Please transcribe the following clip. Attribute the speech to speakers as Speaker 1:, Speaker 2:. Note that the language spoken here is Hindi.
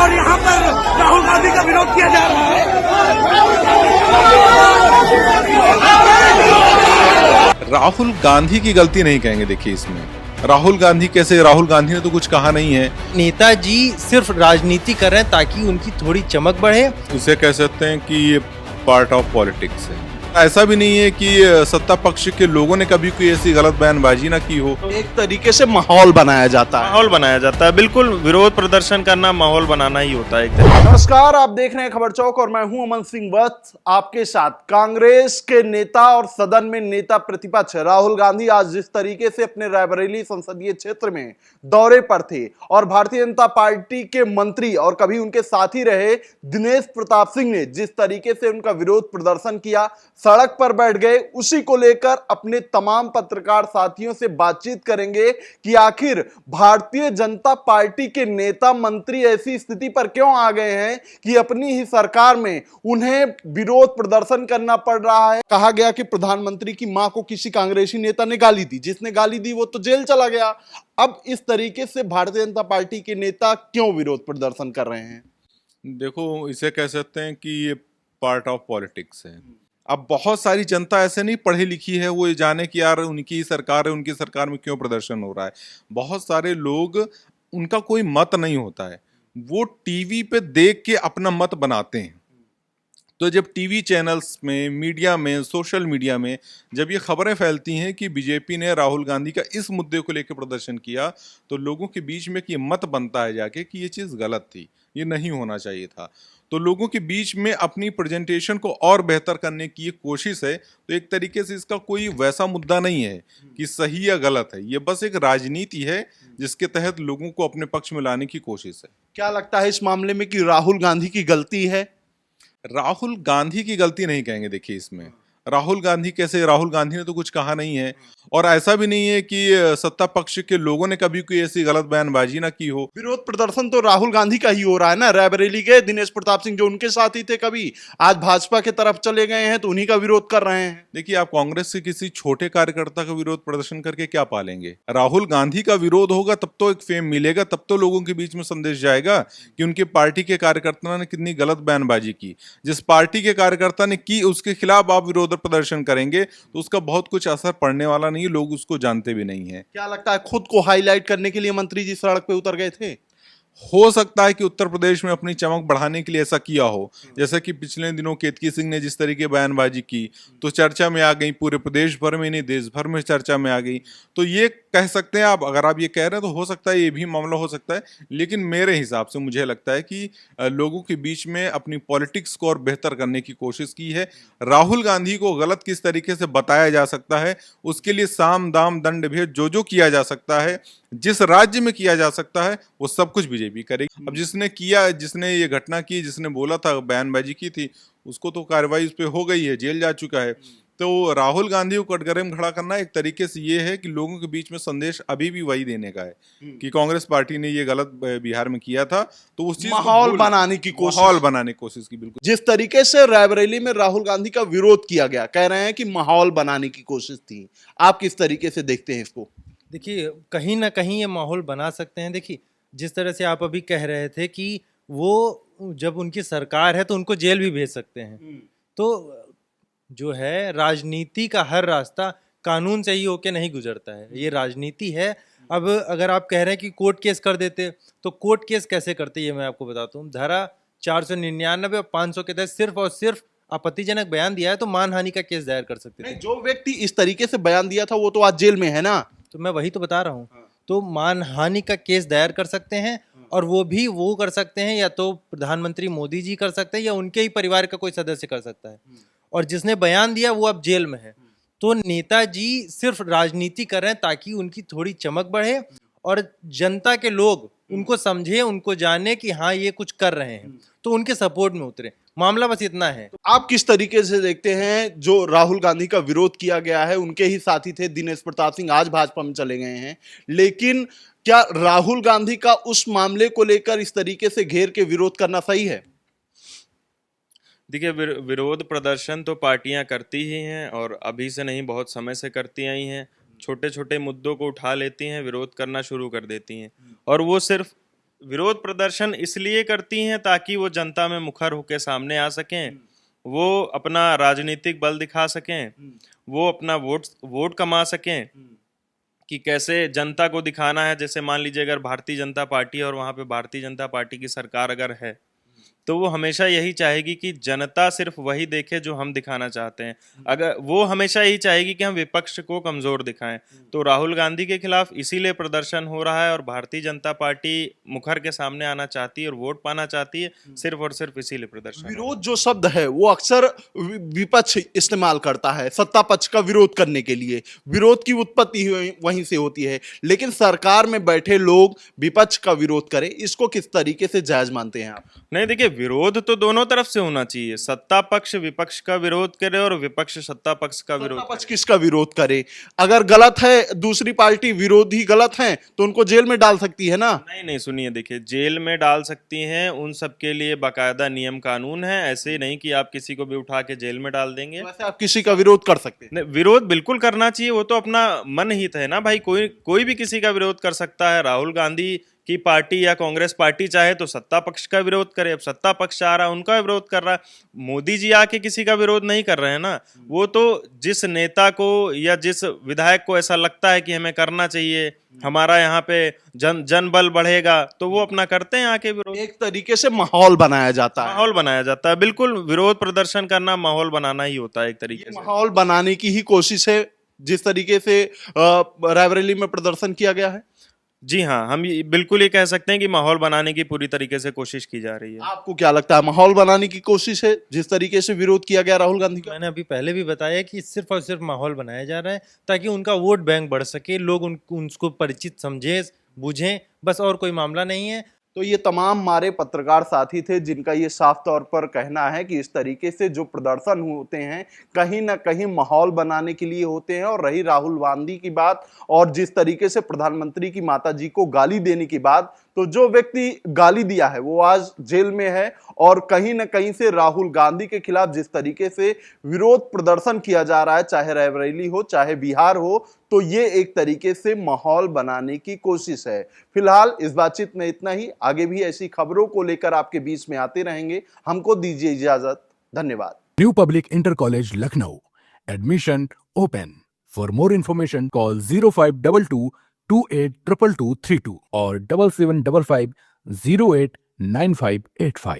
Speaker 1: और यहाँ पर राहुल गांधी का विरोध किया जा रहा है।
Speaker 2: राहुल गांधी की गलती नहीं कहेंगे। देखिए इसमें राहुल गांधी कैसे, राहुल गांधी ने तो कुछ कहा नहीं है।
Speaker 3: नेताजी सिर्फ राजनीति कर रहे हैं ताकि उनकी थोड़ी चमक बढ़े।
Speaker 2: उसे कह सकते हैं कि ये पार्ट ऑफ पॉलिटिक्स है। ऐसा भी नहीं है कि सत्ता पक्ष के लोगों ने कभी कोई ऐसी गलत बयानबाजी ना की हो।
Speaker 4: एक तरीके से माहौल बनाया जाता है।
Speaker 5: माहौल बनाया जाता है, बिल्कुल विरोध प्रदर्शन करना माहौल बनाना ही होता है एक तरीके।
Speaker 4: नमस्कार, आप देख रहे हैं खबर चौक और मैं हूं अमन सिंह वत्स आपके साथ। कांग्रेस के नेता और सदन में नेता प्रतिपक्ष राहुल गांधी आज जिस तरीके से अपने रायबरेली संसदीय क्षेत्र में दौरे पर थे और भारतीय जनता पार्टी के मंत्री और कभी उनके साथी रहे दिनेश प्रताप सिंह ने जिस तरीके से उनका विरोध प्रदर्शन किया, सड़क पर बैठ गए, उसी को लेकर अपने तमाम पत्रकार साथियों से बातचीत करेंगे कि आखिर भारतीय जनता पार्टी के नेता मंत्री ऐसी स्थिति पर क्यों आ गए हैं कि अपनी ही सरकार में उन्हें विरोध प्रदर्शन करना पड़ रहा है। कहा गया कि प्रधानमंत्री की मां को किसी कांग्रेसी नेता ने गाली दी, जिसने गाली दी वो तो जेल चला गया। अब इस तरीके से भारतीय जनता पार्टी के नेता क्यों विरोध प्रदर्शन कर रहे हैं?
Speaker 2: देखो, इसे कह सकते हैं कि ये पार्ट ऑफ पॉलिटिक्स है। अब बहुत सारी जनता ऐसे नहीं पढ़ी लिखी है वो ये जाने कि यार उनकी सरकार है, उनकी सरकार में क्यों प्रदर्शन हो रहा है। बहुत सारे लोग, उनका कोई मत नहीं होता है, वो टीवी पे देख के अपना मत बनाते हैं। तो जब टीवी चैनल्स में, मीडिया में, सोशल मीडिया में जब ये खबरें फैलती हैं कि बीजेपी ने राहुल गांधी का इस मुद्दे को लेकर प्रदर्शन किया, तो लोगों के बीच में कि ये मत बनता है जाके कि ये चीज़ गलत थी, ये नहीं होना चाहिए था। तो लोगों के बीच में अपनी प्रेजेंटेशन को और बेहतर करने की ये कोशिश है। तो एक तरीके से इसका कोई वैसा मुद्दा नहीं है कि सही या गलत है, ये बस एक राजनीति है जिसके तहत लोगों को अपने पक्ष में लाने की कोशिश है।
Speaker 4: क्या लगता है इस मामले में कि राहुल गांधी की गलती है?
Speaker 2: राहुल गांधी की गलती नहीं कहेंगे। देखिए इसमें राहुल गांधी कैसे, राहुल गांधी ने तो कुछ कहा नहीं है। और ऐसा भी नहीं है कि सत्ता पक्ष के लोगों ने कभी कोई ऐसी गलत बयानबाजी ना की हो।
Speaker 4: विरोध प्रदर्शन तो राहुल गांधी का ही हो रहा है ना। रायबरेली गए, दिनेश प्रताप सिंह जो उनके साथी थे कभी, आज भाजपा के तरफ चले गए हैं तो उन्हीं का विरोध कर रहे हैं।
Speaker 2: देखिए, आप कांग्रेस के किसी छोटे कार्यकर्ता का विरोध प्रदर्शन करके क्या पालेंगे। राहुल गांधी का विरोध होगा तब तो एक फेम मिलेगा, तब तो लोगों के बीच में संदेश जाएगा कि उनके पार्टी के कार्यकर्ता ने कितनी गलत बयानबाजी की। जिस पार्टी के कार्यकर्ता ने की उसके खिलाफ आप विरोध प्रदर्शन करेंगे तो उसका बहुत कुछ असर पड़ने वाला नहीं है, लोग उसको जानते भी नहीं है।
Speaker 4: क्या लगता है खुद को हाईलाइट करने के लिए मंत्री जी सड़क पे उतर गए थे?
Speaker 2: हो सकता है कि उत्तर प्रदेश में अपनी चमक बढ़ाने के लिए ऐसा किया हो। जैसा कि पिछले दिनों केतकी सिंह ने जिस तरीके बयानबाजी की तो चर्चा में आ गई, पूरे प्रदेश भर में नहीं देश भर में चर्चा में आ गई। तो ये कह सकते हैं आप, अगर आप ये कह रहे हैं तो हो सकता है ये भी मामला हो सकता है। लेकिन मेरे हिसाब से मुझे लगता है कि लोगों के बीच में अपनी पॉलिटिक्स को और बेहतर करने की कोशिश की है। राहुल गांधी को गलत किस तरीके से बताया जा सकता है, उसके लिए साम दाम दंड भेद जो किया जा सकता है, जिस राज्य में किया जा सकता है, वो सब कुछ बीजेपी करेगी। अब जिसने किया, जिसने ये घटना की, जिसने बोला था, बयानबाजी की थी, उसको तो कार्रवाई उस पर हो गई है, जेल जा चुका है। तो राहुल गांधी को कटघरे में खड़ा करना एक तरीके से ये है कि लोगों के बीच में संदेश अभी भी वही देने का है कि कांग्रेस पार्टी ने ये गलत बिहार में किया था, तो उस चीज
Speaker 4: माहौल बनाने की
Speaker 2: कोशिश की। बिल्कुल
Speaker 4: जिस तरीके से रायबरेली में राहुल गांधी का विरोध किया गया, कह रहे हैं कि माहौल बनाने की कोशिश थी। आप किस तरीके से देखते हैं इसको?
Speaker 3: देखिए, कहीं ना कहीं ये माहौल बना सकते हैं। देखिए, जिस तरह से आप अभी कह रहे थे कि वो जब उनकी सरकार है तो उनको जेल भी भेज सकते हैं। तो जो है, राजनीति का हर रास्ता कानून से ही होके नहीं गुजरता है, ये राजनीति है। अब अगर आप कह रहे हैं कि कोर्ट केस कर देते, तो कोर्ट केस कैसे करते ये मैं आपको बताता हूँ। धारा 499 और 500 के तहत सिर्फ और सिर्फ आपत्तिजनक बयान दिया है तो मानहानि का केस दायर कर सकते थे।
Speaker 4: जो व्यक्ति इस तरीके से बयान दिया था वो तो आज जेल में है ना।
Speaker 3: तो मैं वही तो बता रहा हूँ। तो मानहानि का केस दायर कर सकते हैं, और वो भी वो कर सकते हैं या तो प्रधानमंत्री मोदी जी कर सकते हैं या उनके ही परिवार का कोई सदस्य कर सकता है। और जिसने बयान दिया वो अब जेल में है। तो नेताजी सिर्फ राजनीति कर रहे हैं ताकि उनकी थोड़ी चमक बढ़े और जनता के लोग उनको समझे, उनको जाने कि हाँ ये कुछ कर रहे हैं, तो उनके सपोर्ट में उतरे। मामला बस इतना है।
Speaker 4: तो आप किस तरीके से देखते हैं जो राहुल गांधी का विरोध किया गया है? उनके ही साथी थे दिनेश प्रताप सिंह, आज भाजपा में चले गए हैं, लेकिन क्या राहुल गांधी का उस मामले को लेकर इस तरीके से घेर के विरोध करना सही है?
Speaker 5: देखिए, विरोध प्रदर्शन तो पार्टियां करती ही हैं और अभी से नहीं, बहुत समय से करती आई हैं। छोटे छोटे मुद्दों को उठा लेती हैं, विरोध करना शुरू कर देती हैं, और वो सिर्फ विरोध प्रदर्शन इसलिए करती हैं ताकि वो जनता में मुखर होकर सामने आ सकें, वो अपना राजनीतिक बल दिखा सकें, वो अपना वोट कमा सकें, कि कैसे जनता को दिखाना है। जैसे मान लीजिए अगर भारतीय जनता पार्टी है और वहाँ पे भारतीय जनता पार्टी की सरकार अगर है, तो वो हमेशा यही चाहेगी कि जनता सिर्फ वही देखे जो हम दिखाना चाहते हैं। अगर वो हमेशा यही चाहेगी कि हम विपक्ष को कमजोर दिखाएं। तो राहुल गांधी के खिलाफ इसीलिए प्रदर्शन हो रहा है और भारतीय जनता पार्टी मुखर के सामने आना चाहती है और वोट पाना चाहती है, सिर्फ और सिर्फ इसीलिए प्रदर्शन।
Speaker 4: विरोध जो शब्द है वो अक्सर विपक्ष इस्तेमाल करता है सत्ता पक्ष का विरोध करने के लिए। विरोध की उत्पत्ति वहीं से होती है, लेकिन सरकार में बैठे लोग विपक्ष का विरोध करें, इसको किस तरीके से जायज मानते हैं आप?
Speaker 5: नहीं, देखिए, विरोध तो दोनों तरफ से होना चाहिए। सत्ता पक्ष विपक्ष का विरोध करे और विपक्ष सत्ता पक्ष का विरोध
Speaker 4: सत्ता पक्ष किसका विरोध करे? अगर गलत है दूसरी पार्टी, विरोधी गलत हैं, तो उनको जेल में डाल सकती है ना?
Speaker 5: नहीं, सुनिए, देखिए, जेल में डाल सकती हैं, उन सब के लिए बाकायदा नियम कानून है। ऐसे नहीं कि आप किसी को भी उठा के जेल में डाल देंगे।
Speaker 4: वैसे आप किसी का विरोध कर सकते हैं?
Speaker 5: नहीं, विरोध बिल्कुल करना चाहिए, वो तो अपना मन हित है ना भाई। कोई भी किसी का विरोध कर सकता है। राहुल गांधी की पार्टी या कांग्रेस पार्टी चाहे तो सत्ता पक्ष का विरोध करे, अब सत्ता पक्ष चाह रहा है उनका विरोध कर रहा है। मोदी जी आके किसी का विरोध नहीं कर रहे हैं ना। वो तो जिस नेता को या जिस विधायक को ऐसा लगता है कि हमें करना चाहिए, हमारा यहाँ पे जन बल बढ़ेगा, तो वो अपना करते हैं आके विरोध।
Speaker 4: एक तरीके से माहौल बनाया जाता है।
Speaker 5: माहौल बनाया जाता है, बिल्कुल। विरोध प्रदर्शन करना माहौल बनाना ही होता है एक तरीके से।
Speaker 4: माहौल बनाने की ही कोशिश है जिस तरीके से रायबरेली में प्रदर्शन किया गया है।
Speaker 5: जी हाँ, हम बिल्कुल ये कह सकते हैं कि माहौल बनाने की पूरी तरीके से कोशिश की जा रही है।
Speaker 4: आपको क्या लगता है, माहौल बनाने की कोशिश है जिस तरीके से विरोध किया गया राहुल गांधी का?
Speaker 3: मैंने अभी पहले भी बताया कि सिर्फ और सिर्फ माहौल बनाया जा रहा है ताकि उनका वोट बैंक बढ़ सके, लोग उनको परिचित समझें, बुझें, बस, और कोई मामला नहीं है।
Speaker 4: तो ये तमाम हमारे पत्रकार साथी थे जिनका ये साफ तौर पर कहना है कि इस तरीके से जो प्रदर्शन होते हैं कहीं ना कहीं माहौल बनाने के लिए होते हैं। और रही राहुल गांधी की बात और जिस तरीके से प्रधानमंत्री की माताजी को गाली देने की बात, तो जो व्यक्ति गाली दिया है वो आज जेल में है। और कहीं ना कहीं से राहुल गांधी के खिलाफ जिस तरीके से विरोध प्रदर्शन किया जा रहा है, चाहे रायबरेली हो चाहे बिहार हो, तो ये एक तरीके से माहौल बनाने की कोशिश है। फिलहाल इस बातचीत में इतना ही। आगे भी ऐसी खबरों को लेकर आपके बीच में आते रहेंगे। हमको दीजिए इजाजत। धन्यवाद।
Speaker 6: New public inter college Lucknow, admission open. For more information call 0522 282232 और 7755 089585।